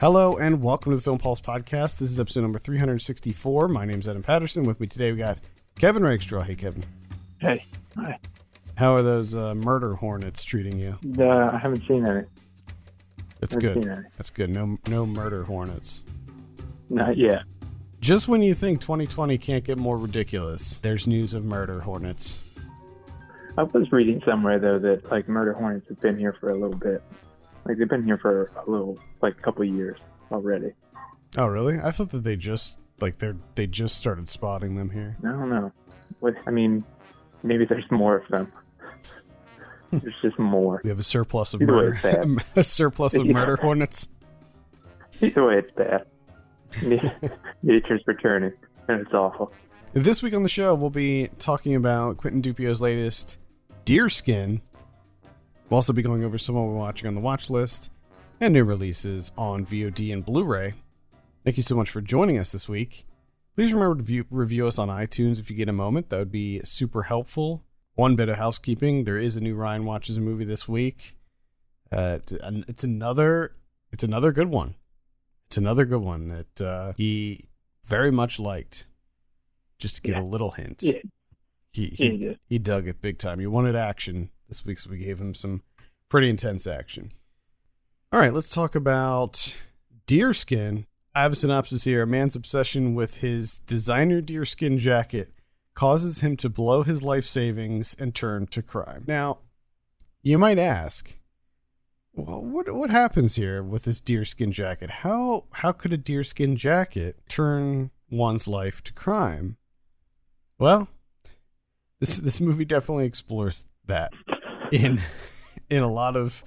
Hello and welcome to the Film Pulse Podcast. This is episode number 364. My name's Adam Patterson. With me today we got Kevin Rakestraw. Hey, Kevin. Hey. Hi. How are those murder hornets treating you? I haven't seen any. That's good. That's good. No murder hornets. Not yet. Just when you think 2020 can't get more ridiculous, there's news of murder hornets. I was reading somewhere, though, that, murder hornets have been here for a little bit. They've been here for a couple of years already. Oh, really? I thought that they just started spotting them here. I don't know. Maybe there's more of them. There's just more. We have a surplus of Either murder. way, it's bad. A surplus of murder hornets. Either way, it's bad. Nature's returning, and it's awful. This week on the show, we'll be talking about Quentin Dupieux's latest Deerskin. We'll also be going over some what we're watching on the watch list and new releases on VOD and Blu-ray. Thank you so much for joining us this week. Please remember to review us on iTunes if you get a moment. That would be super helpful. One bit of housekeeping. There is a new Ryan Watches a Movie this week. It's another good one. It's another good one that he very much liked. Just to give a little hint. Yeah. He dug it big time. He wanted action this week, so we gave him some pretty intense action. All right, let's talk about Deerskin. I have a synopsis here. A man's obsession with his designer deerskin jacket causes him to blow his life savings and turn to crime. Now, you might ask, well, what happens here with this deerskin jacket? How could a deerskin jacket turn one's life to crime? Well, this movie definitely explores that in a lot of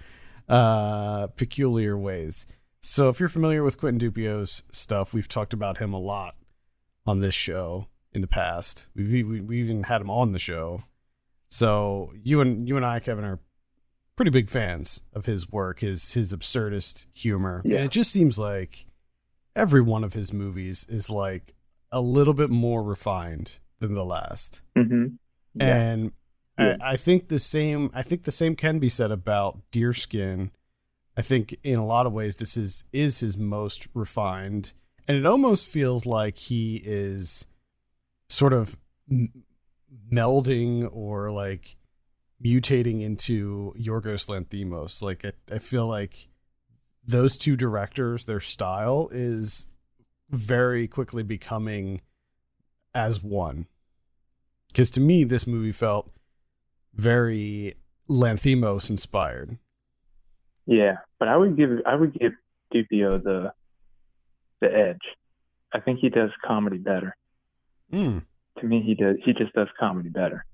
peculiar ways. So if you're familiar with Quentin Dupieux's stuff, we've talked about him a lot on this show in the past. We've even had him on the show. So you and I, Kevin, are pretty big fans of his work, his absurdist humor. Yeah. And it just seems like every one of his movies is like a little bit more refined than the last. Mm-hmm. Yeah. And I think the same can be said about Deerskin. I think in a lot of ways this is his most refined, and it almost feels like he is sort of melding or like mutating into Yorgos Lanthimos. Like I feel like those two directors, their style is very quickly becoming as one. Because to me, this movie felt very Lanthimos inspired. Yeah, but I would give Dupieux the edge. I think he does comedy better. To me, he just does comedy better.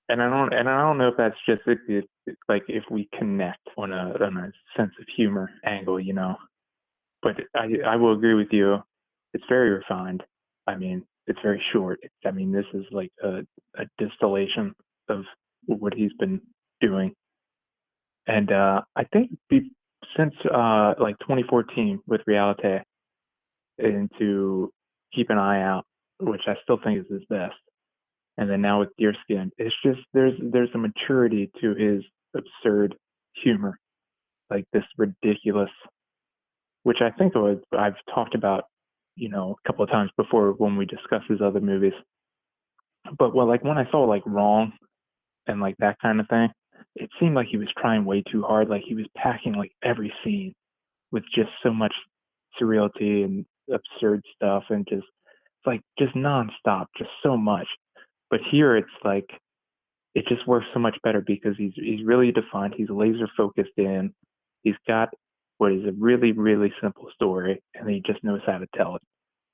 And I don't know if that's just if we connect on a sense of humor angle, you know. But I will agree with you. It's very refined. It's very short. This is like a distillation of what he's been doing. And I think since 2014 with Realite, and to Keep an Eye Out, which I still think is his best, and then now with Deerskin, it's just there's a maturity to his absurd humor, like this ridiculous, which I think I've talked about, a couple of times before when we discuss his other movies. But when I saw Wrong and that kind of thing, it seemed like he was trying way too hard. Like he was packing every scene with just so much surreality and absurd stuff, and just nonstop, just so much. But here it's it just works so much better because he's really defined. He's laser focused in. He's got what is a really, really simple story, and he just knows how to tell it.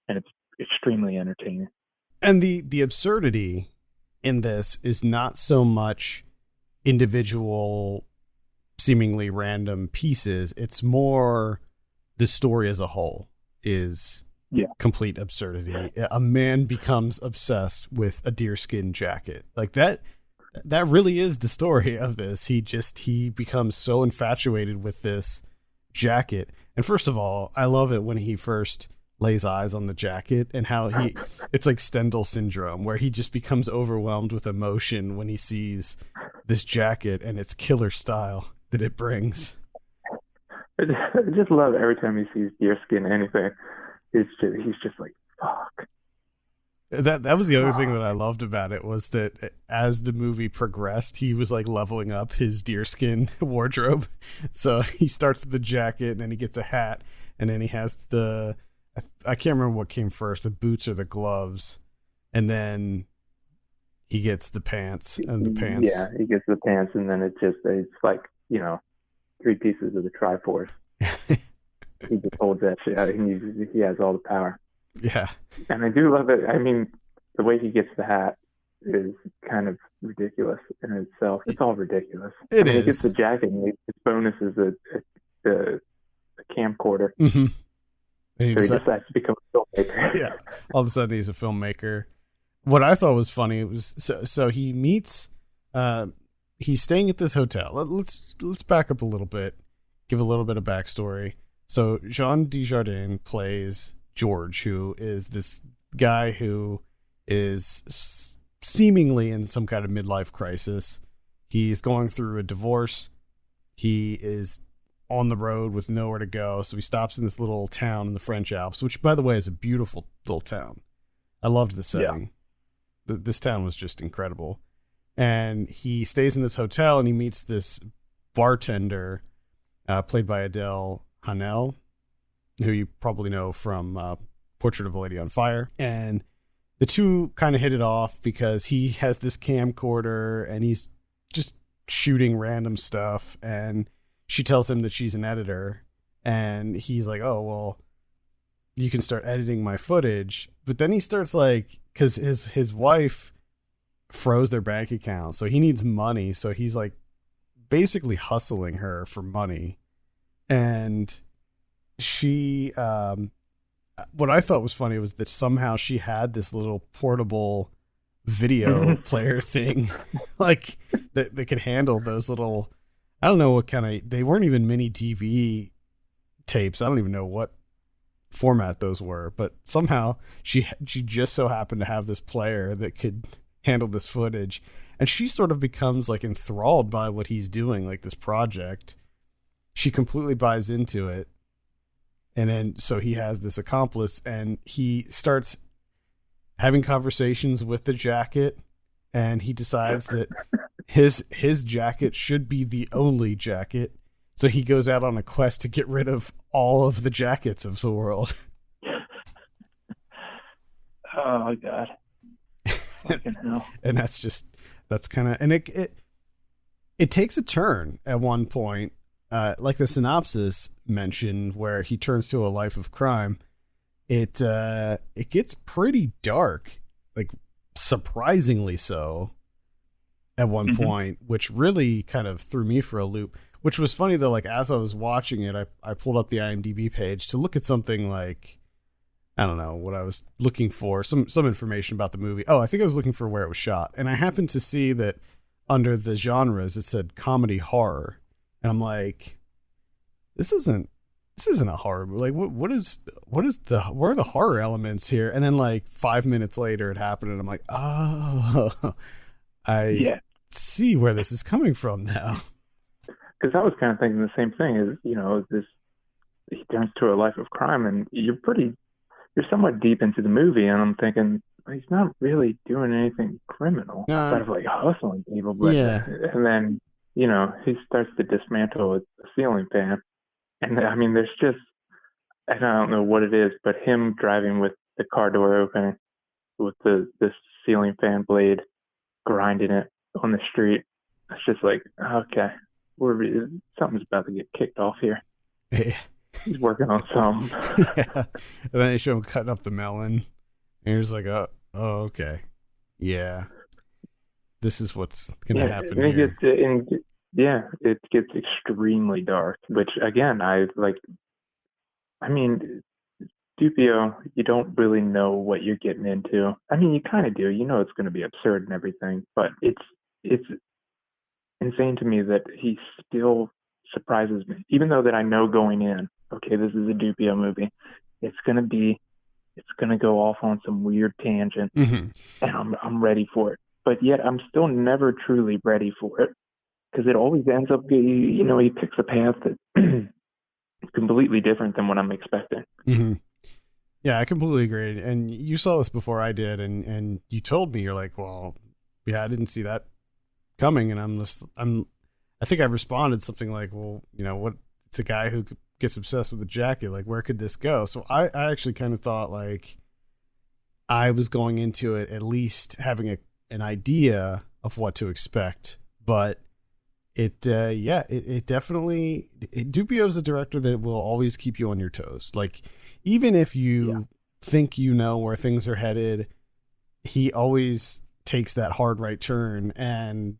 And it's extremely entertaining. And the absurdity in this is not so much individual, seemingly random pieces. It's more the story as a whole is complete absurdity. A man becomes obsessed with a deerskin jacket. That really is the story of this. He becomes so infatuated with this jacket. And first of all, I love it when he first lays eyes on the jacket and how it's like Stendhal syndrome, where he just becomes overwhelmed with emotion when he sees this jacket and its killer style that it brings. I just love every time he sees Deerskin anything. He's just like, fuck. That was the other thing that I loved about it, was that as the movie progressed, he was like leveling up his Deerskin wardrobe. So he starts with the jacket, and then he gets a hat, and then he has I can't remember what came first, the boots or the gloves, and then he gets the pants and the pants. Yeah, he gets the pants, and then it's like, 3 pieces of the Triforce. He just holds that shit out, and he has all the power. Yeah. And I do love it. I mean, the way he gets the hat is kind of ridiculous in itself. It's all ridiculous. It is. He gets the jacket, and his bonus is a camcorder. Mm-hmm. So he decides to become a filmmaker. Yeah. All of a sudden, he's a filmmaker. What I thought was funny was so he meets. He's staying at this hotel. Let's back up a little bit, give a little bit of backstory. So Jean Dujardin plays George, who is this guy who is seemingly in some kind of midlife crisis. He's going through a divorce. He is on the road with nowhere to go, so he stops in this little town in the French Alps, which, by the way, is a beautiful little town. I loved the setting. Yeah. This town was just incredible. And he stays in this hotel, and he meets this bartender played by Adele Hanel, who you probably know from Portrait of a Lady on Fire. And the two kind of hit it off because he has this camcorder and he's just shooting random stuff. And she tells him that she's an editor. And he's like, oh, well, you can start editing my footage. But then he starts like, because his wife froze their bank account. So he needs money. So he's like basically hustling her for money. And she what I thought was funny was that somehow she had this little portable video player thing like that could handle those little, I don't know what kind of, they weren't even mini DV tapes. I don't even know what format those were, but somehow she just so happened to have this player that could handle this footage, and she sort of becomes like enthralled by what he's doing, like this project. She completely buys into it. And then, so he has this accomplice, and he starts having conversations with the jacket, and he decides that his jacket should be the only jacket. So he goes out on a quest to get rid of all of the jackets of the world. Oh, God. Fucking hell. And that's kind of, and it takes a turn at one point. Like the synopsis mentioned, where he turns to a life of crime, it gets pretty dark, like surprisingly so at one point, which really kind of threw me for a loop, which was funny though. Like as I was watching it, I pulled up the IMDb page to look at something like, I don't know what I was looking for, some information about the movie. Oh, I think I was looking for where it was shot. And I happened to see that under the genres, it said comedy horror. And I'm like, this isn't a horror movie. Like, where are the horror elements here? And then like 5 minutes later it happened, and I'm like, oh, I see where this is coming from now. Because I was kind of thinking the same thing. Is he turns to a life of crime, and you're somewhat deep into the movie, and I'm thinking he's not really doing anything criminal, outside of like hustling people. But, and then he starts to dismantle a ceiling fan. And I mean, there's just, I don't know what it is, but him driving with the car door open with this ceiling fan blade, grinding it on the street. It's just like, okay, something's about to get kicked off here. Yeah. He's working on something. Yeah. And then they show him cutting up the melon. And you're just like, oh, okay. Yeah. This is what's going to happen here. It gets extremely dark, which again, Dupieux, you don't really know what you're getting into. I mean, you kind of do. You know it's going to be absurd and everything, but it's insane to me that he still surprises me. Even though that I know going in, okay, this is a Dupieux movie. It's going to go off on some weird tangent, and I'm ready for it. But yet I'm still never truly ready for it, because it always ends up, he picks a path that completely different than what I'm expecting. Mm-hmm. Yeah, I completely agree. And you saw this before I did, and you told me, you're like, well, yeah, I didn't see that coming. And I think I responded something like, well, what? It's a guy who gets obsessed with the jacket. Like, where could this go? So I actually kind of thought like I was going into it at least having an idea of what to expect, but it definitely, Dupieux is a director that will always keep you on your toes. Like, even if you think you know where things are headed, he always takes that hard right turn, and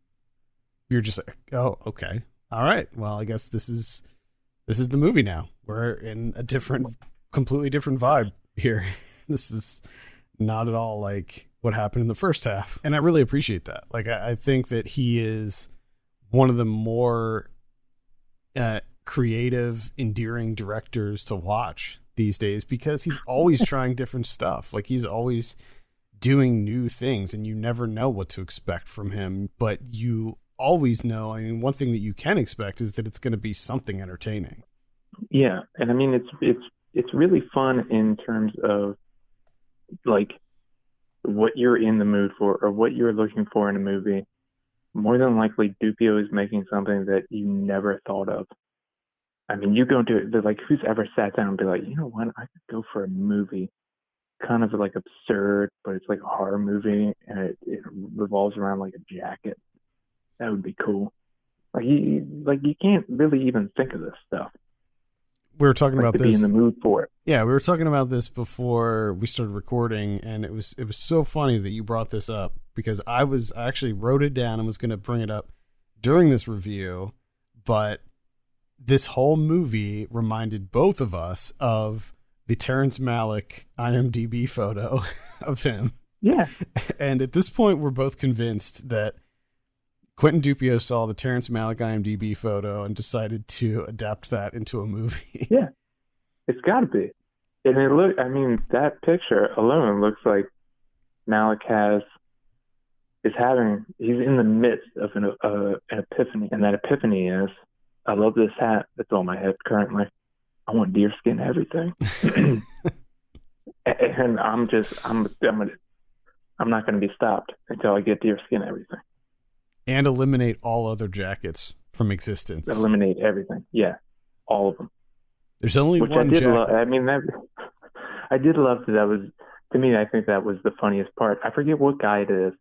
you're just like, oh, okay, all right. Well, I guess this is the movie now. We're in a completely different vibe here. This is not at all like what happened in the first half, and I really appreciate that. Like, I think that he is one of the more creative, endearing directors to watch these days, because he's always trying different stuff. Like, he's always doing new things, and you never know what to expect from him, but you always know. I mean, one thing that you can expect is that it's going to be something entertaining. Yeah, and I mean, it's really fun in terms of like what you're in the mood for or what you're looking for in a movie. More than likely, Dupieux is making something that you never thought of. I mean, you go to like, who's ever sat down and be like, you know what, I could go for a movie kind of like absurd, but it's like a horror movie, and it revolves around like a jacket. That would be cool. Like you can't really even think of this stuff. We were talking about to this. Be in the mood for it. Yeah, we were talking about this before we started recording, and it was so funny that you brought this up, because I actually wrote it down and was going to bring it up during this review, but this whole movie reminded both of us of the Terrence Malick IMDb photo of him. Yeah. And at this point, we're both convinced that Quentin Dupieux saw the Terrence Malick IMDb photo and decided to adapt that into a movie. Yeah, it's got to be. And that picture alone looks like Malick he's in the midst of an epiphany. And that epiphany is, I love this hat that's on my head currently. I want deerskin everything. And I'm not going to be stopped until I get deerskin everything. And eliminate all other jackets from existence. Eliminate everything. Yeah, all of them. There's only one jacket. I did love that was, to me, I think that was the funniest part. I forget what guy it is,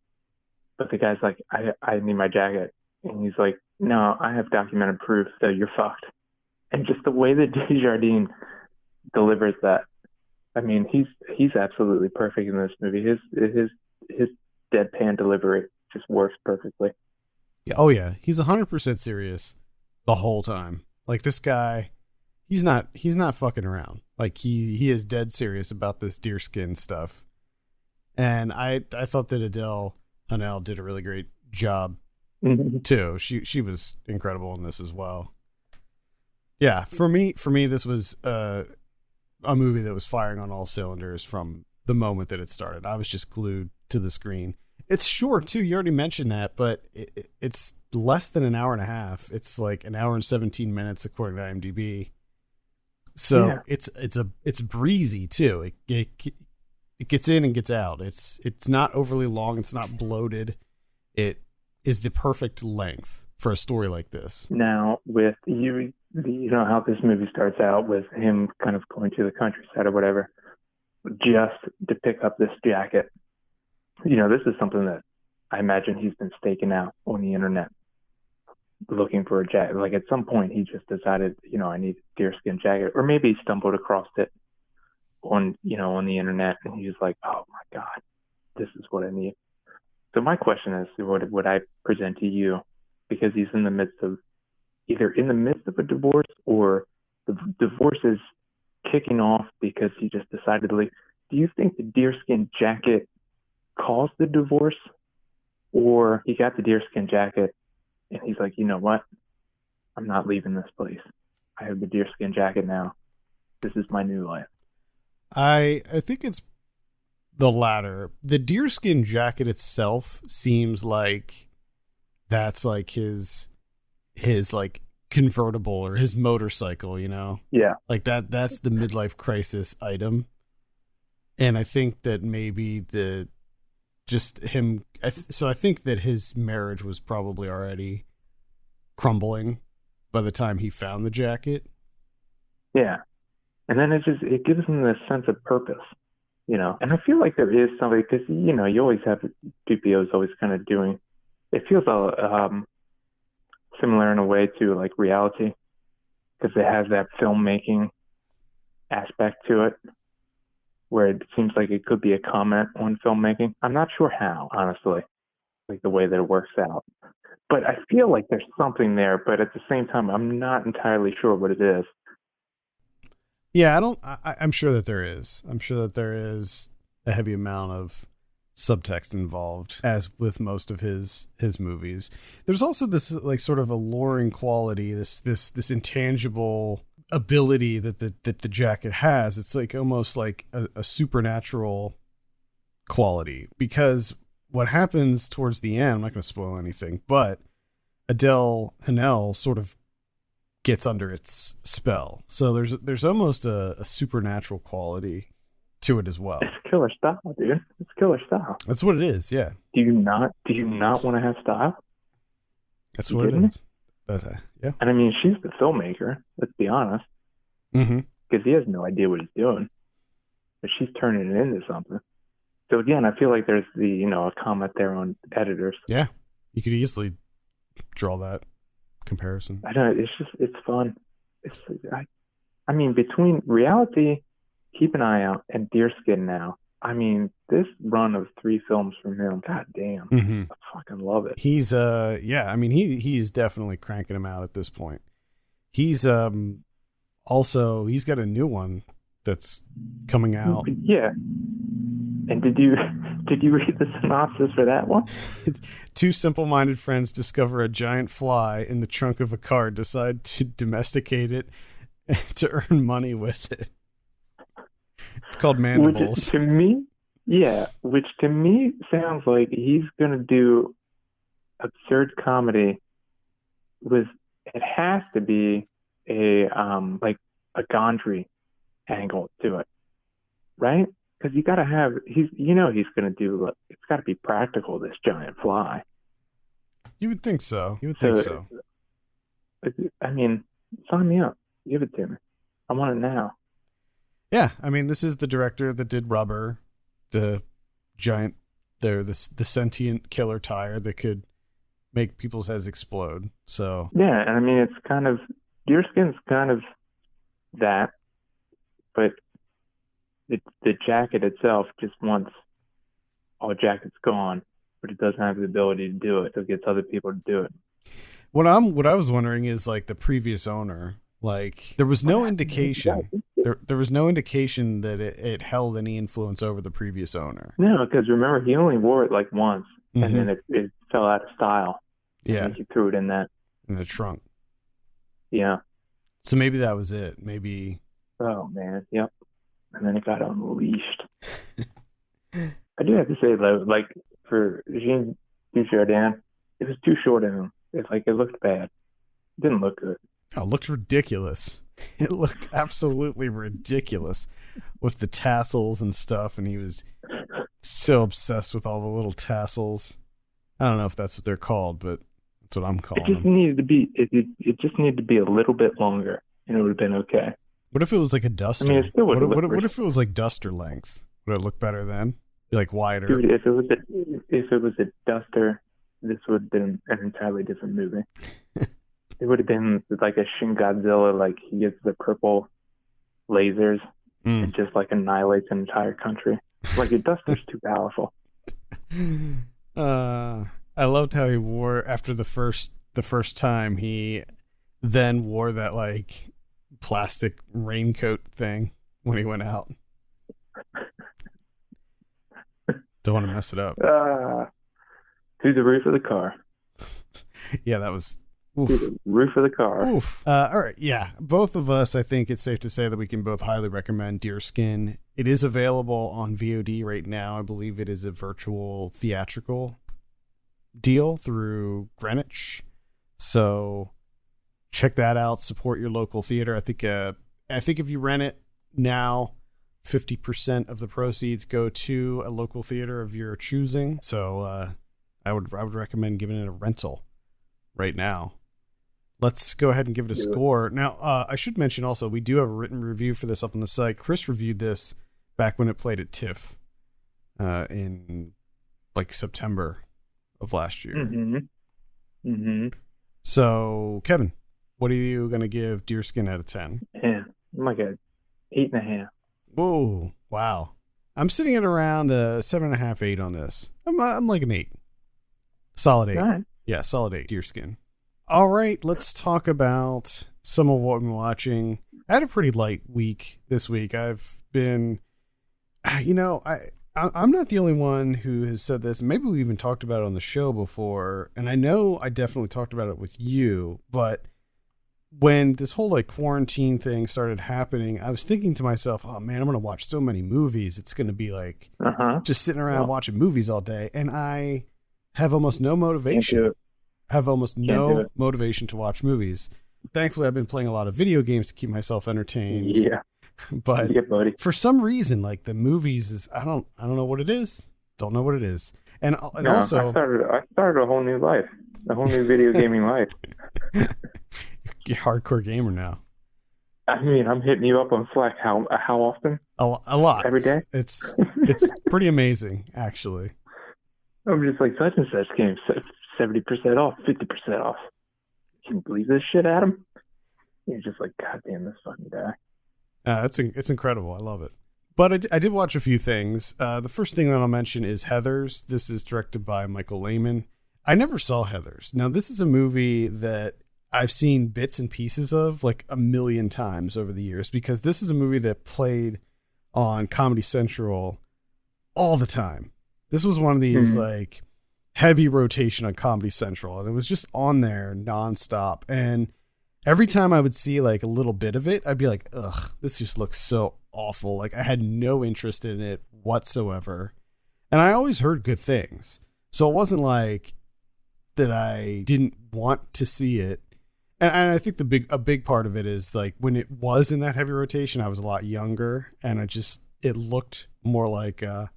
but the guy's like, I need my jacket. And he's like, no, I have documented proof that you're fucked. And just the way that Desjardins delivers that, I mean, he's absolutely perfect in this movie. His deadpan delivery just works perfectly. Yeah, oh yeah, he's 100% serious the whole time. Like, this guy, he's not fucking around. Like, he is dead serious about this deerskin stuff. And I thought that Adele Haenel did a really great job too. She was incredible in this as well. Yeah, for me, this was a movie that was firing on all cylinders from the moment that it started. I was just glued to the screen. It's short too. You already mentioned that, but it's less than an hour and a half. It's like an hour and 17 minutes according to IMDb. So yeah. It's breezy too. It gets in and gets out. It's not overly long. It's not bloated. It is the perfect length for a story like this. Now, with you know how this movie starts out with him kind of going to the countryside or whatever, just to pick up this jacket. You know, this is something that I imagine he's been staking out on the internet, looking for a jacket. Like, at some point, he just decided, you know, I need a deerskin jacket, or maybe he stumbled across it on the internet, and he was like, oh my God, this is what I need. So my question is, what would I present to you? Because he's in the midst of a divorce, or the divorce is kicking off because he just decided to leave. Do you think the deerskin jacket caused the divorce, or he got the deerskin jacket and he's like, you know what? I'm not leaving this place. I have the deerskin jacket now. This is my new life. I think it's the latter. The deerskin jacket itself seems like that's like his like convertible or his motorcycle, you know? Yeah. Like that's the midlife crisis item. And I think that maybe so I think that his marriage was probably already crumbling by the time he found the jacket. Yeah. And then it gives him this sense of purpose, you know? And I feel like there is somebody, because, you know, you always have Dupieux's always kind of doing, it feels similar in a way to like Reality, because it has that filmmaking aspect to it where it seems like it could be a comment on filmmaking. I'm not sure how, honestly, like the way that it works out, but I feel like there's something there, but at the same time I'm not entirely sure what it is. Yeah, I'm sure that there is. I'm sure that there is a heavy amount of subtext involved, as with most of his movies. There's also this like sort of alluring quality, this intangible ability that the jacket has. It's like almost like a supernatural quality, because what happens towards the end, I'm not going to spoil anything, but Adele Haenel sort of gets under its spell. So there's almost a supernatural quality to it as well. It's killer style, dude. It's killer style. That's what it is. Yeah. Do you not want to have style? That's what it is. But, yeah. And I mean, she's the filmmaker. Let's be honest. Mm-hmm. Because he has no idea what he's doing, but she's turning it into something. So again, I feel like there's a comment there on editors. Yeah, you could easily draw that comparison. I don't know. It's fun. I mean, between Reality, keep an eye out, and Deerskin now. I mean, this run of 3 films from him, god damn, mm-hmm. I fucking love it. He's I mean, he's definitely cranking them out at this point. He's also, he's got a new one that's coming out. Yeah. And did you read the synopsis for that one? 2 simple-minded friends discover a giant fly in the trunk of a car, decide to domesticate it to earn money with it. It's called Mandibles. Which to me sounds like he's gonna do absurd comedy with, it has to be a like a Gondry angle to it, right? Because you gotta have, he's gonna do, it's gotta be practical, this giant fly. You would think so. Think so. I mean, sign me up. Give it to me. I want it now. Yeah, I mean, this is the director that did Rubber, the giant, the sentient killer tire that could make people's heads explode. So yeah, and I mean, it's kind of, Deerskin's kind of that, but the jacket itself just wants all jackets gone, but it doesn't have the ability to do it, so it gets other people to do it. What I was wondering is, like, the previous owner, like, there was no indication. There was no indication that it held any influence over the previous owner. No, because remember, he only wore it like once, mm-hmm. and then it fell out of style. Yeah, and he threw it in the trunk. Yeah. So maybe that was it. Maybe. Oh man, yep. And then it got unleashed. I do have to say though, like, for Jean Dujardin, it was too short of him. It looked bad. It didn't look good. Oh, it looked ridiculous. It looked absolutely ridiculous with the tassels and stuff, and he was so obsessed with all the little tassels. I don't know if that's what they're called, but that's what I'm calling them. It just needed to be a little bit longer, and it would have been okay. What if it was like a duster? I mean, it still would have what if it was like duster length? Would it look better then? Be like wider? Dude, if it was a duster, this would have been an entirely different movie. It would have been like a Shin Godzilla, like he gets the purple lasers and just like annihilates an entire country. Like, your duster's too powerful. I loved how he wore, after the first time, he then wore that like plastic raincoat thing when he went out. Don't want to mess it up. Through the roof of the car. Yeah, that was. Oof. Through the roof of the car. Oof. All right, yeah. Both of us, I think it's safe to say that we can both highly recommend Deerskin. It is available on VOD right now. I believe it is a virtual theatrical deal through Greenwich. So check that out. Support your local theater. I think if you rent it now, 50% of the proceeds go to a local theater of your choosing. So I would recommend giving it a rental right now. Let's go ahead and give it a score. Now, I should mention also, we do have a written review for this up on the site. Chris reviewed this back when it played at TIFF in like September of last year. So, Kevin, what are you going to give Deerskin out of 10? Yeah, I'm like a 8.5. Whoa, wow. I'm sitting at around a 7.5, 8 on this. I'm like an 8. Solid 8. Right. Yeah, solid 8, Deerskin. All right, let's talk about some of what I'm watching. I had a pretty light week this week. I've been, I'm not the only one who has said this. Maybe we even talked about it on the show before, and I know I definitely talked about it with you, but when this whole like quarantine thing started happening, I was thinking to myself, oh man, I'm going to watch so many movies. It's going to be like just sitting around watching movies all day. And I have almost no motivation. Motivation to watch movies. Thankfully, I've been playing a lot of video games to keep myself entertained. Yeah. But for some reason, like the movies is, I don't know what it is. Don't know what it is. And also I started a whole new life, a whole new video gaming life. You're a hardcore gamer now. I mean, I'm hitting you up on Slack. How often? A lot. Every day? It's pretty amazing, actually. I'm just like, such and such game, 70% off, 50% off. Can you believe this shit, Adam? You're just like, God damn this fucking guy. It's incredible. I love it. But I did watch a few things. The first thing that I'll mention is Heathers. This is directed by Michael Lehman. I never saw Heathers. Now, this is a movie that I've seen bits and pieces of like a million times over the years, because this is a movie that played on Comedy Central all the time. This was one of these like heavy rotation on Comedy Central, and it was just on there nonstop. And every time I would see like a little bit of it, I'd be like, ugh, this just looks so awful. Like I had no interest in it whatsoever. And I always heard good things. So it wasn't like that I didn't want to see it. And I think a big part of it is like when it was in that heavy rotation, I was a lot younger, and it looked more like a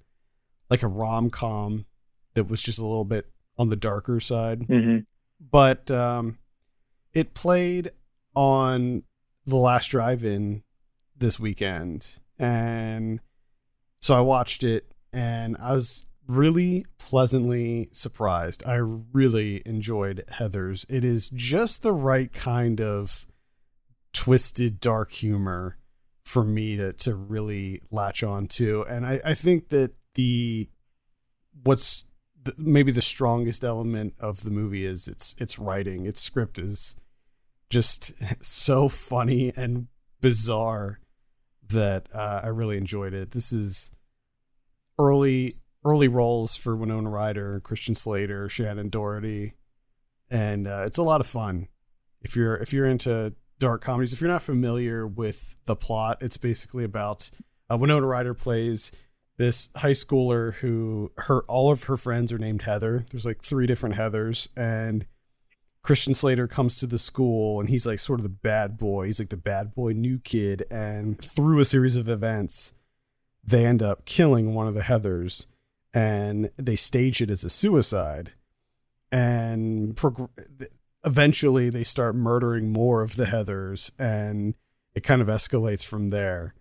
rom-com that was just a little bit on the darker side. But it played on the last drive-in this weekend, and so I watched it, and I was really pleasantly surprised. I really enjoyed Heathers. It is just the right kind of twisted dark humor for me to really latch on to. And I think that maybe the strongest element of the movie is its writing. Its script is just so funny and bizarre that I really enjoyed it. This is early roles for Winona Ryder, Christian Slater, Shannon Doherty, and it's a lot of fun. If you're into dark comedies, if you're not familiar with the plot, it's basically about Winona Ryder plays this high schooler who all of her friends are named Heather. There's like 3 different Heathers, and Christian Slater comes to the school, and he's like sort of the bad boy. He's like the bad boy new kid, and through a series of events, they end up killing one of the Heathers, and they stage it as a suicide. And eventually they start murdering more of the Heathers, and it kind of escalates from there.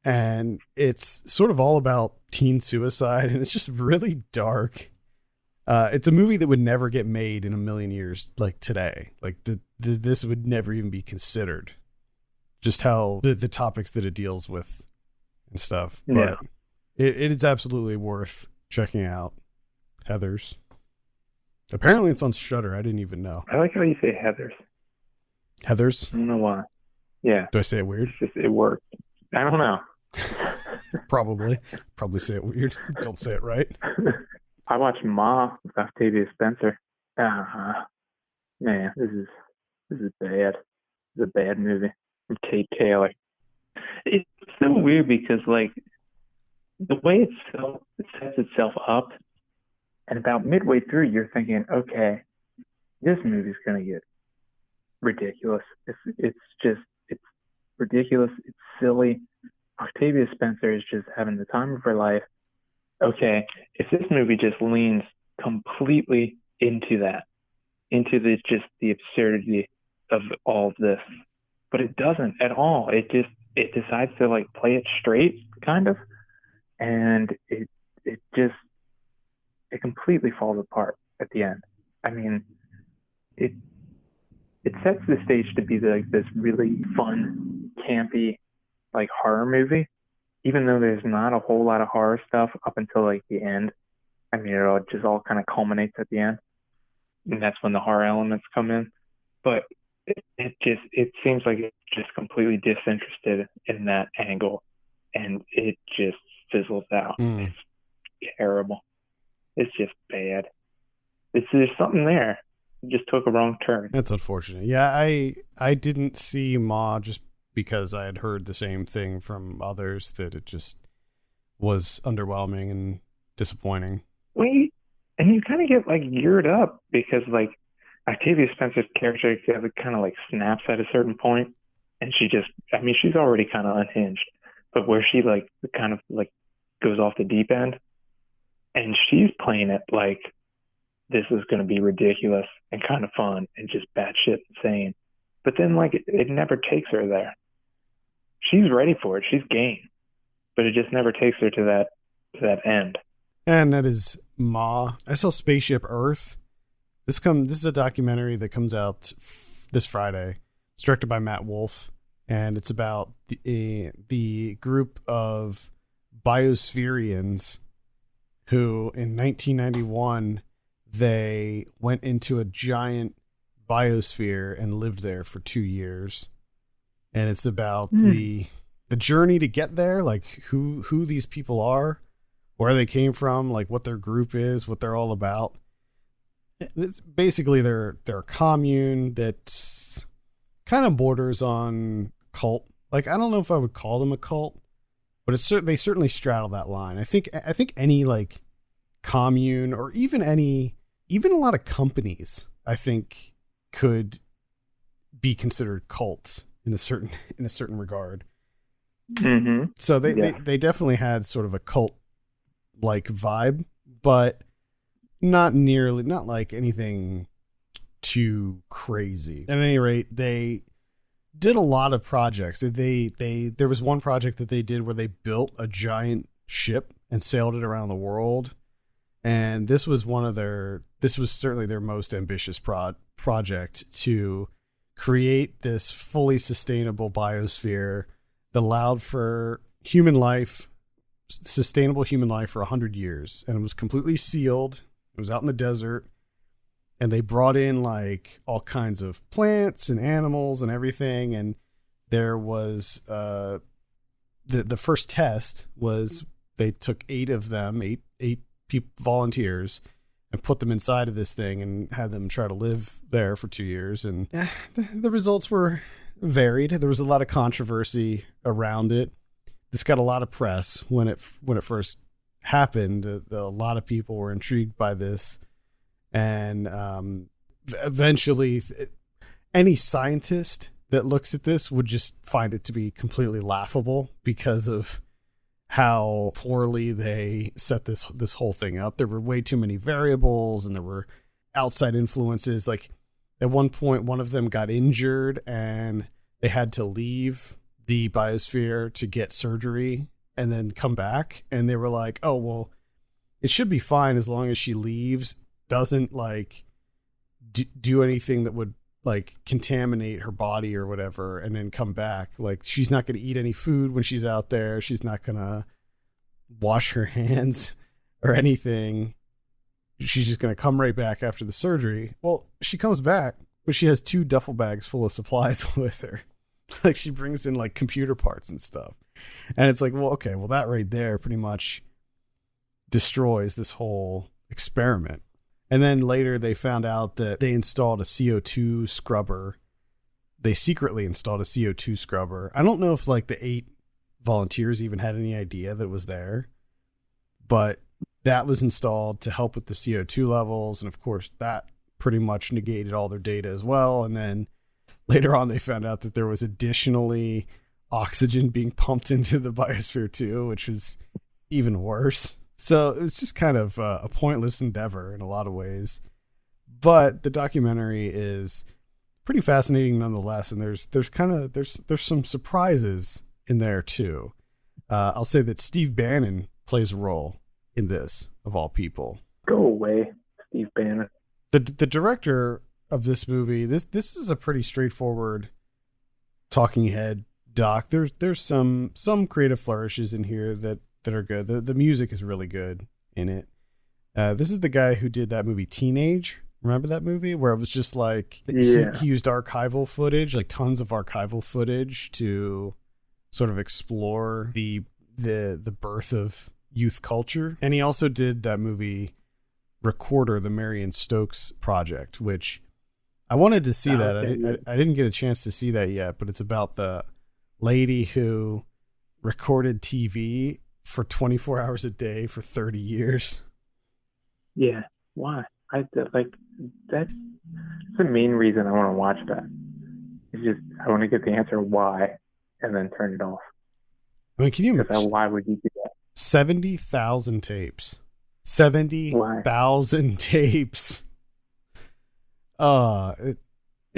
And it's sort of all about teen suicide, and it's just really dark. It's a movie that would never get made in a million years like today. Like this would never even be considered, just how the topics that it deals with and stuff. But it is absolutely worth checking out. Heathers. Apparently it's on Shudder. I didn't even know. I like how you say Heathers. Heathers? I don't know why. Yeah. Do I say it weird? It works. I don't know. Probably say it weird. Don't say it right. I watched Ma with Octavia Spencer. Man, this is bad. This is a bad movie from Kate Taylor. It's so weird because like the way it sets itself up, and about midway through you're thinking, okay, this movie's gonna get ridiculous. It's ridiculous. It's silly. Octavia Spencer is just having the time of her life. Okay, if this movie just leans completely into the absurdity of all of this, but it doesn't at all. It decides to like play it straight, kind of, and it completely falls apart at the end. I mean, it sets the stage to be like this really fun, campy, like horror movie, even though there's not a whole lot of horror stuff up until like the end. I mean, it all kind of culminates at the end, and that's when the horror elements come in. But it seems like it's just completely disinterested in that angle, and it just fizzles out. It's terrible. It's just bad. There's something there. It just took a wrong turn. That's unfortunate. Yeah, I didn't see Ma just because I had heard the same thing from others, that it just was underwhelming and disappointing. And you kind of get like geared up because like Octavia Spencer's character kind of like snaps at a certain point, and she's already kind of unhinged, but where she like kind of like goes off the deep end, and she's playing it like this is going to be ridiculous and kind of fun and just batshit insane. But then like it never takes her there. She's ready for it. She's game, but it just never takes her to that end. And that is Ma. I saw Spaceship Earth. This is a documentary that comes out this Friday. It's directed by Matt Wolf, and it's about the group of biospherians who in 1991 they went into a giant biosphere and lived there for 2 years. And it's about the journey to get there, like who these people are, where they came from, like what their group is, what they're all about. It's basically, they're a commune that kind of borders on cult. Like, I don't know if I would call them a cult, but they certainly straddle that line. I think any like commune, or even a lot of companies, I think could be considered cults in a certain regard. Mm-hmm. So they definitely had sort of a cult like vibe, but not like anything too crazy. At any rate, they did a lot of projects. There was one project that they did where they built a giant ship and sailed it around the world. And this was certainly their most ambitious project, to create this fully sustainable biosphere that allowed for sustainable human life for 100 years. And it was completely sealed. It was out in the desert, and they brought in like all kinds of plants and animals and everything. And there was, the first test was they took 8 of them, eight volunteers, and put them inside of this thing and had them try to live there for 2 years. And the results were varied. There was a lot of controversy around it. This got a lot of press when it first happened. A lot of people were intrigued by this, and eventually any scientist that looks at this would just find it to be completely laughable because of how poorly they set this whole thing up. There were way too many variables, and there were outside influences. Like at one point, one of them got injured and they had to leave the biosphere to get surgery and then come back. And they were like, oh, well, it should be fine as long as she leaves, doesn't like do anything that would like contaminate her body or whatever, and then come back. Like, she's not going to eat any food when she's out there. She's not going to wash her hands or anything. She's just going to come right back after the surgery. Well, she comes back, but she has 2 duffel bags full of supplies with her. Like, she brings in like computer parts and stuff. And it's like, well, okay, well, that right there pretty much destroys this whole experiment. And then later they found out that they installed a CO2 scrubber. They secretly installed a CO2 scrubber. I don't know if like the 8 volunteers even had any idea that it was there, but that was installed to help with the CO2 levels. And of course that pretty much negated all their data as well. And then later on they found out that there was additionally oxygen being pumped into the biosphere too, which was even worse. So it was just kind of a pointless endeavor in a lot of ways. But the documentary is pretty fascinating nonetheless, and there's some surprises in there too. I'll say that Steve Bannon plays a role in this, of all people. Go away, Steve Bannon. The director of this movie, this is a pretty straightforward talking head doc. There's some creative flourishes in here that are good. The music is really good in it. This is the guy who did that movie Teenage. Remember that movie where it was just like he used archival footage, like tons of archival footage to sort of explore the birth of youth culture. And he also did that movie Recorder, the Marion Stokes project, which I wanted to see that. I didn't get a chance to see that yet, but it's about the lady who recorded TV for 24 hours a day for 30 years. Yeah. Why? That's the main reason I want to watch that. It's just I want to get the answer why, and then turn it off. I mean, can you imagine? Why would you do that? 70,000 tapes. 70,000 tapes. It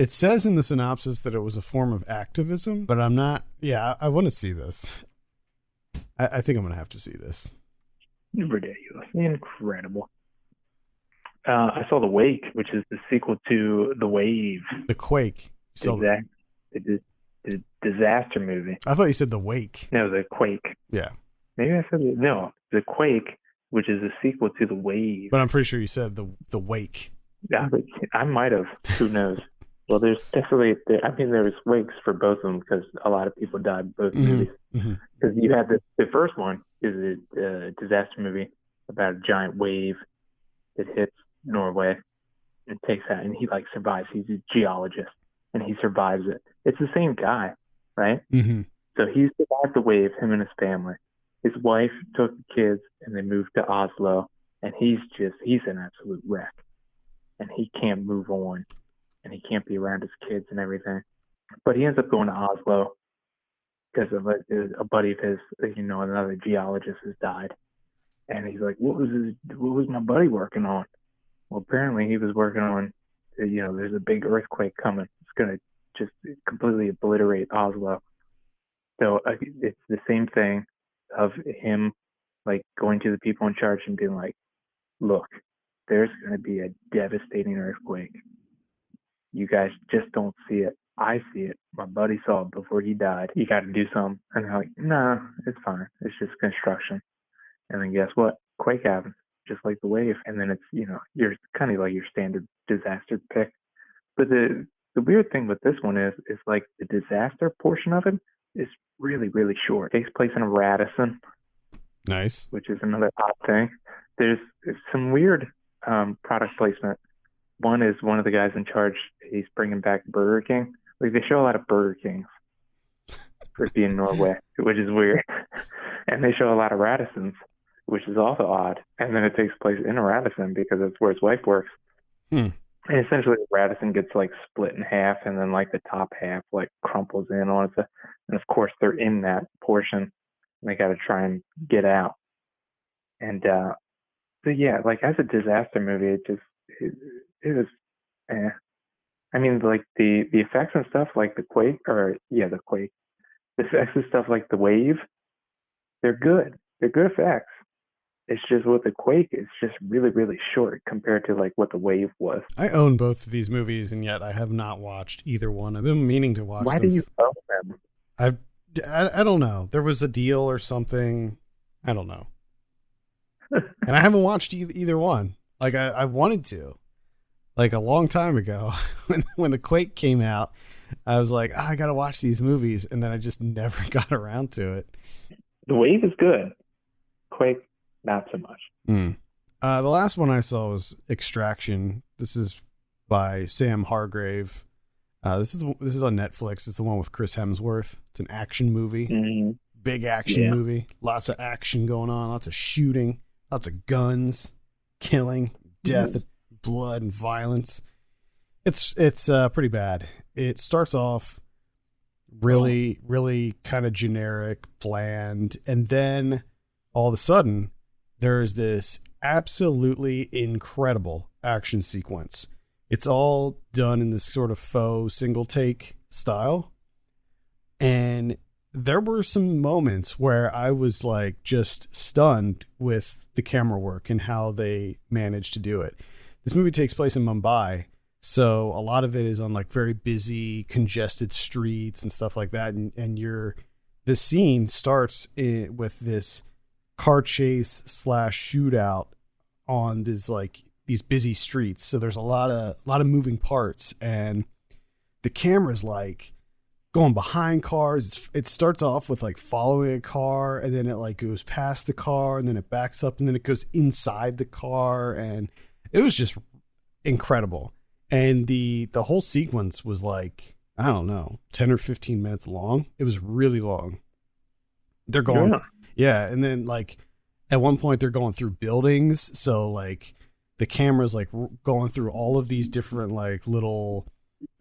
says in the synopsis that it was a form of activism, but I'm not. Yeah, I want to see this. I think I'm gonna have to see this. Ridiculous, incredible. I saw The Wake, which is the sequel to The Wave. The Quake. The disaster movie. I thought you said The Wake. No, The Quake. Yeah. Maybe I said no. The Quake, which is a sequel to The Wave. But I'm pretty sure you said the Wake. Yeah, I might have. Who knows? Well, there's definitely. There was wakes for both of them because a lot of people died in both movies. Because you had the first one is a disaster movie about a giant wave that hits Norway and takes out, and he survives. He's a geologist and he survives it. It's the same guy, right? So he survived the wave, him and his family. His wife took the kids and they moved to Oslo, and he's an absolute wreck, and he can't move on, and he can't be around his kids and everything. But he ends up going to Oslo because of a buddy of his, another geologist has died, and he's like, what was my buddy working on? Well, apparently he was working on, there's a big earthquake coming. It's going to just completely obliterate Oslo. So it's the same thing of him, going to the people in charge and being like, look, there's going to be a devastating earthquake. You guys just don't see it. I see it. My buddy saw it before he died. You got to do something. And they're like, no, it's fine. It's just construction. And then guess what? Quake happens. Just like the wave, and then it's you're kind of like your standard disaster pick. But the weird thing with this one is like the disaster portion of it is really, really short. It takes place in a Radisson. Nice. Which is another odd thing. There's some weird product placement. One is one of the guys in charge. He's bringing back Burger King. They show a lot of Burger Kings for it being Norway, which is weird, and they show a lot of Radissons, which is also odd. And then it takes place in a Radisson because that's where his wife works. And essentially the Radisson gets split in half, and then the top half crumples in on it. And of course they're in that portion, and they got to try and get out. And so yeah, as a disaster movie, it was I mean, the effects and stuff the Quake, the Quake. The effects and stuff the Wave, they're good. They're good effects. It's just with the Quake, it's just really, really short compared to what the Wave was. I own both of these movies, and yet I have not watched either one. I've been meaning to watch them. Why do you own them? I don't know. There was a deal or something. I don't know. And I haven't watched either one. I wanted to. A long time ago, when the Quake came out, I was like, I got to watch these movies, and then I just never got around to it. The Wave is good. Quake, not so much. The last one I saw was Extraction. This is by Sam Hargrave. This is on Netflix. It's the one with Chris Hemsworth. It's an action movie. Big action movie. Lots of action going on. Lots of shooting. Lots of guns. Killing. Death. Blood and violence. It's pretty bad. It starts off really kind of generic, bland, and then all of a sudden there's this absolutely incredible action sequence. It's all done in this sort of faux single take style. And there were some moments where I was like just stunned with the camera work and how they managed to do it. This movie takes place in Mumbai, so a lot of it is on like very busy, congested streets and stuff like that. And the scene starts with this car chase / shootout on these busy streets. So there's a lot of moving parts, and the camera's like going behind cars. It starts off with like following a car, and then it like goes past the car, and then it backs up, and then it goes inside the car, and it was just incredible. And the whole sequence was like, I don't know, 10 or 15 minutes long. It was really long. They're going, yeah. And then like at one point they're going through buildings. So like the camera's like going through all of these different like little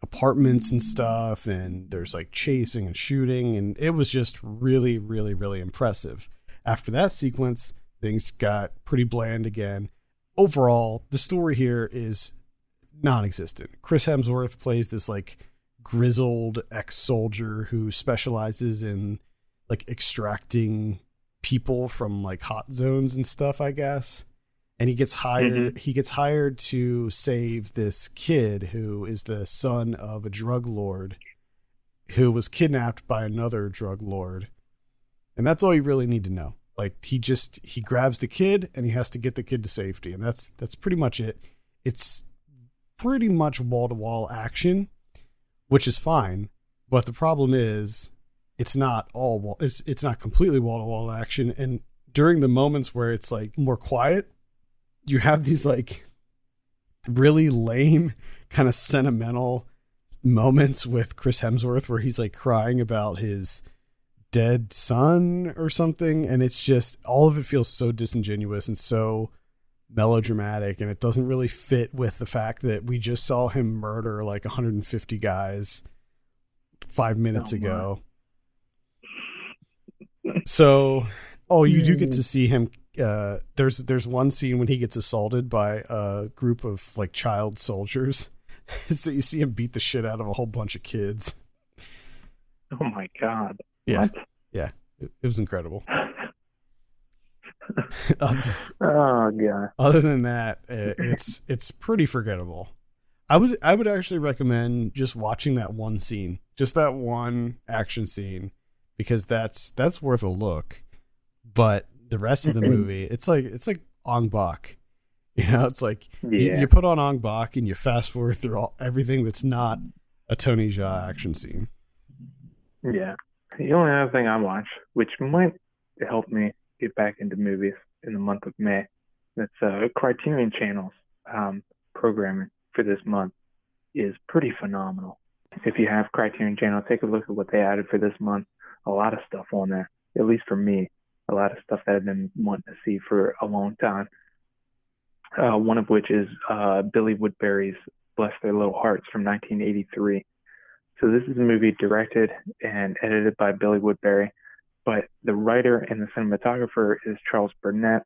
apartments and stuff. And there's like chasing and shooting. And it was just really, really, really impressive. After that sequence, things got pretty bland again. Overall, the story here is non-existent. Chris Hemsworth plays this like grizzled ex-soldier who specializes in like extracting people from like hot zones and stuff, I guess. And he gets hired to save this kid who is the son of a drug lord who was kidnapped by another drug lord. And that's all you really need to know. Like he grabs the kid and he has to get the kid to safety. And that's pretty much it. It's pretty much wall-to-wall action, which is fine. But the problem is it's not completely wall-to-wall action. And during the moments where it's like more quiet, you have these like really lame kind of sentimental moments with Chris Hemsworth where he's like crying about his dead son or something. And it's just, all of it feels so disingenuous and so melodramatic, and it doesn't really fit with the fact that we just saw him murder like 150 guys 5 minutes ago. So, you do get to see him. There's one scene when he gets assaulted by a group of like child soldiers. So you see him beat the shit out of a whole bunch of kids. Oh my God. Yeah. What? Yeah. It was incredible. Oh God. Other than that, it's pretty forgettable. I would actually recommend just watching that one scene, just that one action scene, because that's worth a look. But the rest of the movie, it's like Ong Bak. You know, it's like you put on Ong Bak and you fast forward through everything that's not a Tony Jaa action scene. Yeah. The only other thing I watch, which might help me get back into movies in the month of May, that's Criterion Channel's programming for this month is pretty phenomenal. If you have Criterion Channel, take a look at what they added for this month. A lot of stuff on there, at least for me, a lot of stuff that I've been wanting to see for a long time. One of which is Billy Woodbury's Bless Their Little Hearts from 1983. So this is a movie directed and edited by Billy Woodbury, but the writer and the cinematographer is Charles Burnett.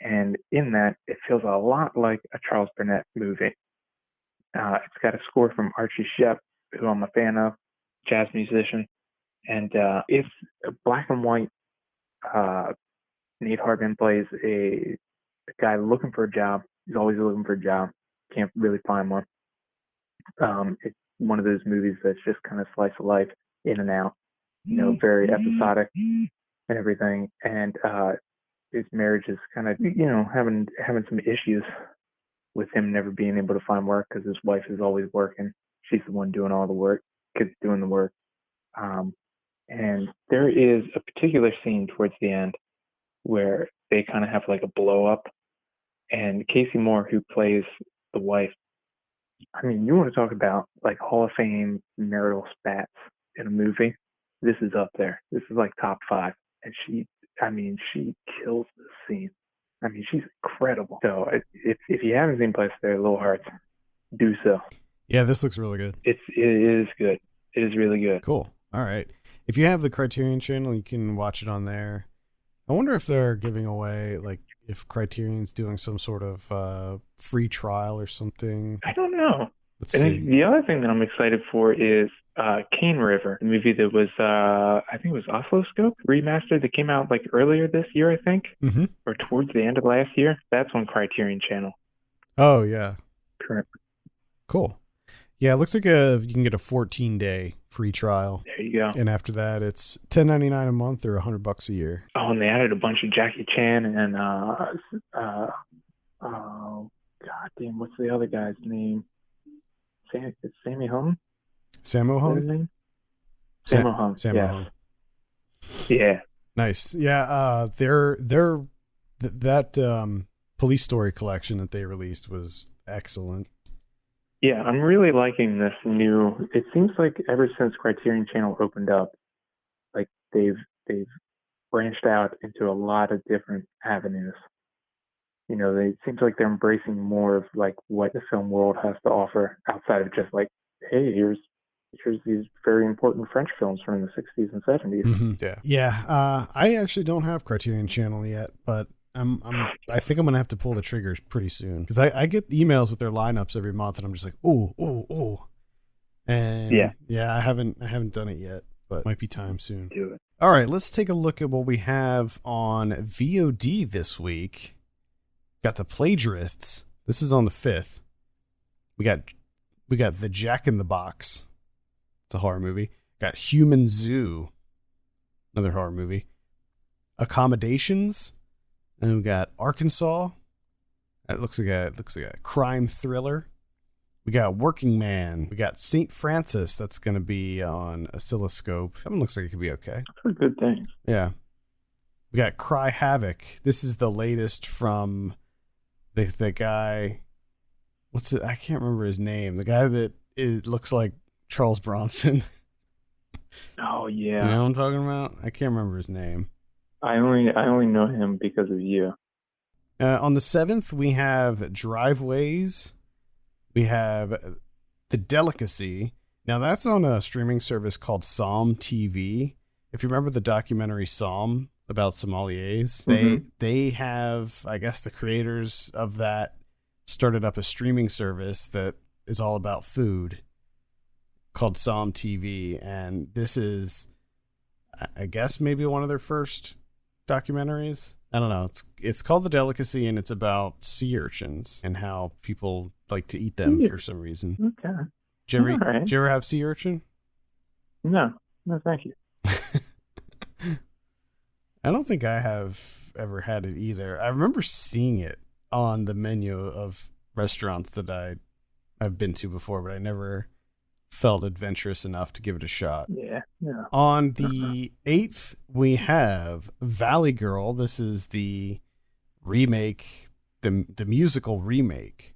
And in that, it feels a lot like a Charles Burnett movie. It's got a score from Archie Shepp, who I'm a fan of, jazz musician. And it's black and white. Nate Hartman plays a guy looking for a job. He's always looking for a job. Can't really find one. It's one of those movies that's just kind of slice of life, in and out, very episodic and everything. And his marriage is kind of, having some issues with him never being able to find work because his wife is always working. She's the one doing all the work, kids doing the work. And there is a particular scene towards the end where they kind of have like a blow up, and Casey Moore, who plays the wife, I mean, you want to talk about like Hall of Fame marital spats in a movie? This is up there. This is like top 5. And she kills this scene. I mean, she's incredible. So if you haven't seen Bless Their Little Hearts, do so. Yeah, this looks really good. It is good. It is really good. Cool. All right. If you have the Criterion channel, you can watch it on there. I wonder if they're giving away, like, if Criterion's doing some sort of free trial or something. I don't know. Let's And see. then the other thing that I'm excited for is Cane River, the movie that was, I think it was Oscilloscope remastered that came out like earlier this year, I think, or towards the end of last year. That's on Criterion Channel. Oh, yeah. Correct. Cool. Yeah, it looks like you can get a 14-day free trial. There you go. And after that, it's $10.99 a month or $100 a year. Oh, and they added a bunch of Jackie Chan and oh god damn, what's the other guy's name? Sammy Hung? Sammo Hung? His name? Sammo Hung. Sammo Hung. Yeah. Nice. Yeah. That Police Story collection that they released was excellent. Yeah, I'm really liking this new. It seems like ever since Criterion Channel opened up, like they've branched out into a lot of different avenues. You know, it seems like they're embracing more of like what the film world has to offer outside of just like, hey, here's these very important French films from the 60s and 70s. Mm-hmm. Yeah. Yeah. I actually don't have Criterion Channel yet, but I think I'm gonna have to pull the triggers pretty soon because I get emails with their lineups every month, and I'm just like, oh, and yeah, I haven't done it yet, but it might be time soon. Do it. All right, let's take a look at what we have on VOD this week. Got The Plagiarists. This is on the 5th. We got The Jack in the Box. It's a horror movie. Got Human Zoo. Another horror movie. Accommodations. And we got Arkansas. It looks like a crime thriller. We got Working Man. We got St. Francis. That's going to be on Oscilloscope. That one looks like it could be okay. For good things. Yeah. We got Cry Havoc. This is the latest from the guy. What's it? I can't remember his name. The guy that looks like Charles Bronson. Oh yeah. You know what I'm talking about? I can't remember his name. I only know him because of you. On the 7th, we have Driveways. We have The Delicacy. Now, that's on a streaming service called Psalm TV. If you remember the documentary Psalm about sommeliers, they have, I guess, the creators of that started up a streaming service that is all about food called Psalm TV. And this is, I guess, maybe one of their first documentaries. I don't know. It's called The Delicacy, and it's about sea urchins and how people like to eat them for some reason. Okay. Did you ever have sea urchin? No, thank you. I don't think I have ever had it either. I remember seeing it on the menu of restaurants that I've been to before, but I never felt adventurous enough to give it a shot. Yeah. On the 8th, we have Valley Girl. This is the remake, the musical remake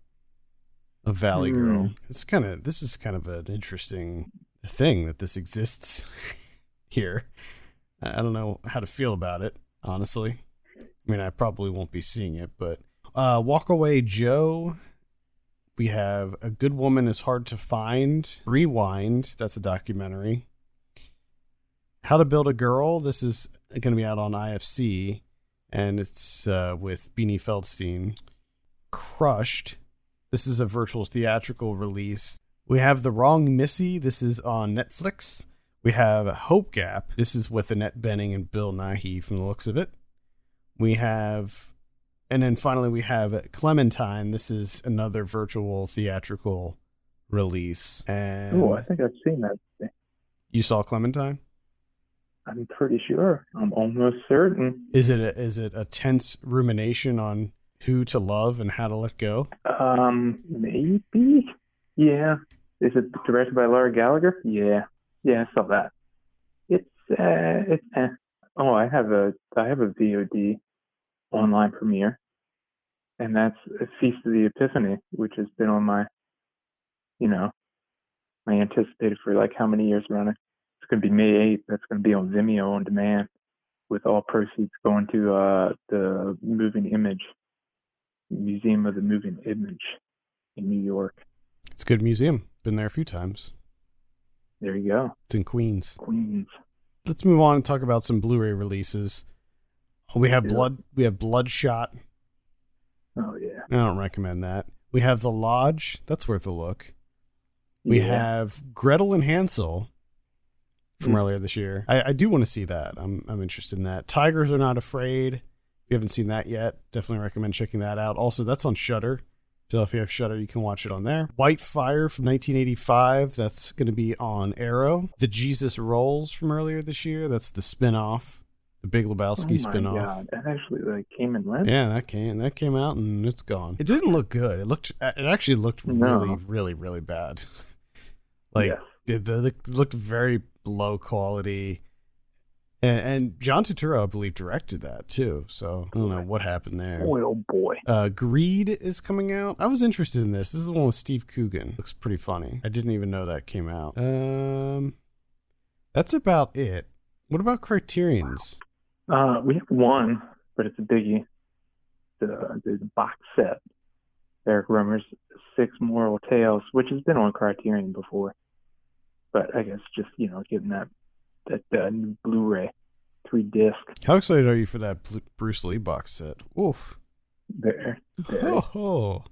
of Valley Girl. This is kind of an interesting thing that this exists here. I don't know how to feel about it, honestly. I mean, I probably won't be seeing it, but Walk Away Joe. We have A Good Woman is Hard to Find. Rewind, that's a documentary. How to Build a Girl. This is going to be out on IFC, and it's with Beanie Feldstein. Crushed. This is a virtual theatrical release. We have The Wrong Missy. This is on Netflix. We have Hope Gap. This is with Annette Bening and Bill Nighy from the looks of it. And then finally we have Clementine. This is another virtual theatrical release. And I think I've seen that. You saw Clementine? I'm pretty sure. I'm almost certain. Is it a tense rumination on who to love and how to let go? Maybe. Yeah. Is it directed by Laura Gallagher? Yeah. Yeah, I saw that. It's Oh, I have a VOD online premiere, and that's Feast of the Epiphany, which has been on my anticipated for like how many years running. It's going to be May 8th. That's going to be on Vimeo on demand, with all proceeds going to the Moving Image Museum of the Moving Image in New York. It's a good museum. Been there a few times. There you go. It's in Queens. Queens. Let's move on and talk about some Blu-ray releases. We have We have Bloodshot. Oh yeah. I don't recommend that. We have The Lodge. That's worth a look. We have Gretel and Hansel from earlier this year. I do want to see that. I'm interested in that. Tigers Are Not Afraid. If you haven't seen that yet, definitely recommend checking that out. Also, that's on Shudder. So if you have Shudder, you can watch it on there. White Fire from 1985. That's going to be on Arrow. The Jesus Rolls from earlier this year. That's the spinoff. The Big Lebowski spinoff. Oh my God, that actually came and went. Yeah, that came out and it's gone. It didn't look good. It actually looked really, really, really bad. It looked very low quality. And John Turturro, I believe, directed that too. So I don't know what happened there. Oh boy. Greed is coming out. I was interested in this. This is the one with Steve Coogan. Looks pretty funny. I didn't even know that came out. That's about it. What about Criterion's? We have one, but it's a biggie. The box set. Eric Romer's Six Moral Tales, which has been on Criterion before. But I guess just, getting that new Blu-ray 3-disc. How excited are you for that Bruce Lee box set? Oof. There. Oh.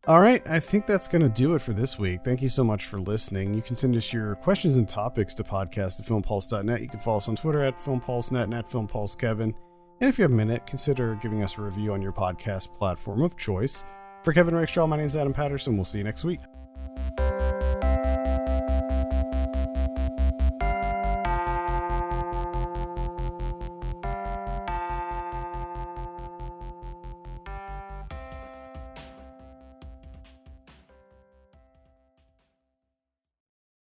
All right, I think that's going to do it for this week. Thank you so much for listening. You can send us your questions and topics to podcast@filmpulse.net. You can follow us on Twitter @filmpulsenet and @filmpulsekevin. And if you have a minute, consider giving us a review on your podcast platform of choice. For Kevin Rakestraw, my name's Adam Patterson. We'll see you next week.